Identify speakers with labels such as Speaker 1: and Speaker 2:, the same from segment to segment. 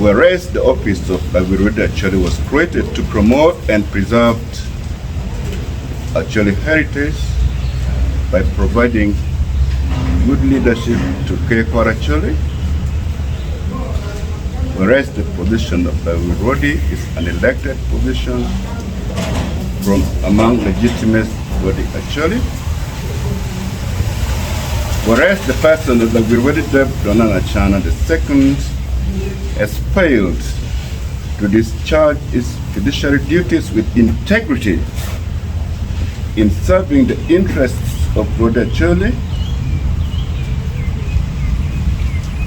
Speaker 1: Whereas the office of Lawi Rwodi Acholi was created to promote and preserve Acholi heritage by providing good leadership to Ker Kwaro Acholi, whereas the position of Lawi Rwodi is an elected position from among legitimate Rwodi Acholi, whereas the person of Lawi Rwodi of Acholi II has failed to discharge its fiduciary duties with integrity in serving the interests of Rwot Acholi,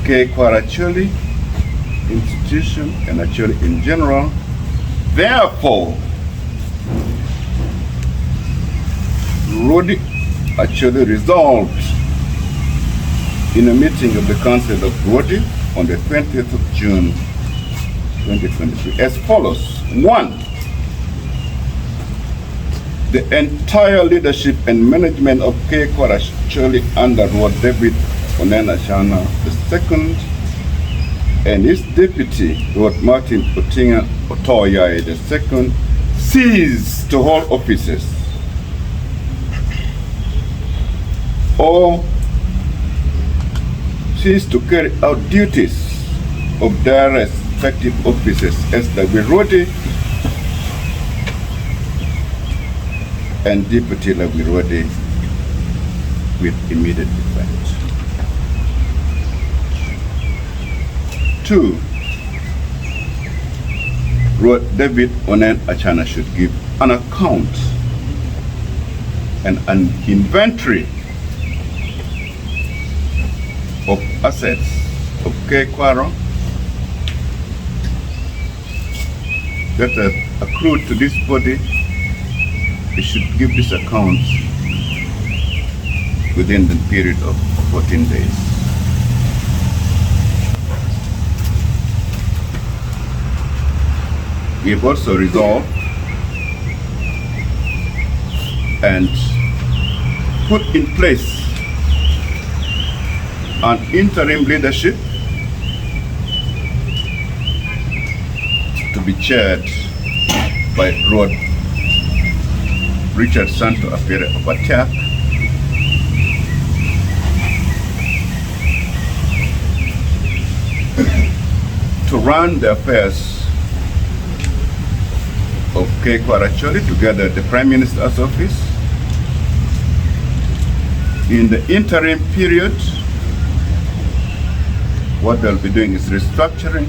Speaker 1: Ker Kwaro Acholi institution, and Acholi in general. Therefore, Rwodi Acholi resolved in a meeting of the Council of Rwodi on the 20th of June 2023 as follows. 1. The entire leadership and management of Ker Kwaro Acholi under Rwot David Onen Achana II and his deputy Rwot Martin Otinga II cease to hold offices or cease to carry out duties of their respective offices as Lawi Rwodi and Deputy Lawi Rwodi with immediate effect. 2. Rwot David Onen Achana should give an account and an inventory of assets of Ker Kwaro that have accrued to this body. It should give this account within the period of 14 days. We have also resolved and put in place an interim leadership to be chaired by Rwot Richard Santo Apere of Pagak, to run the affairs of Ker Kwaro Acholi together at the Prime Minister's office. In the interim period, what they'll be doing is restructuring,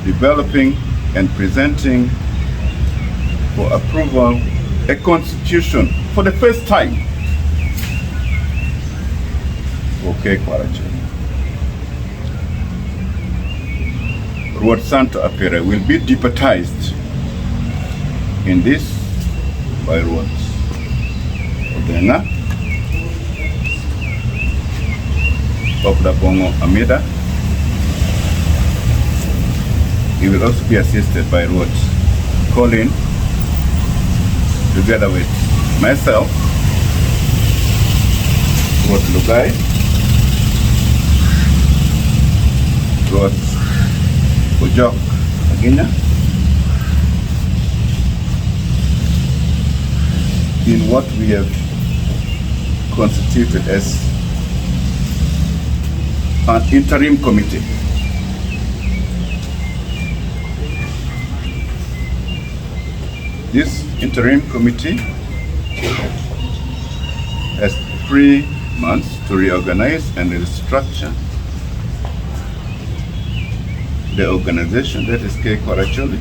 Speaker 1: developing, and presenting for approval a constitution for the first time for Ker Kwaro Acholi. Rwot Santo Apere will be deputized in this by Rwot Otinga of the Bongo Amida. He will also be assisted by Rwot Colin, together with myself, Rwot Lugai, Rwot Ojok Binya, in what we have constituted as an interim committee. This interim committee has 3 months to reorganize and restructure the organization that is Ker Kwaro Acholi.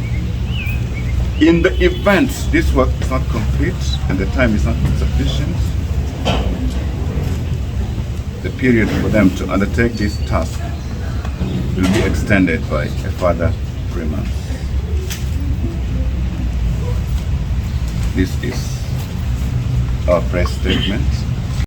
Speaker 1: In the event this work is not complete and the time is not sufficient, the period for them to undertake this task will be extended by a further 3 months. This is our press statement.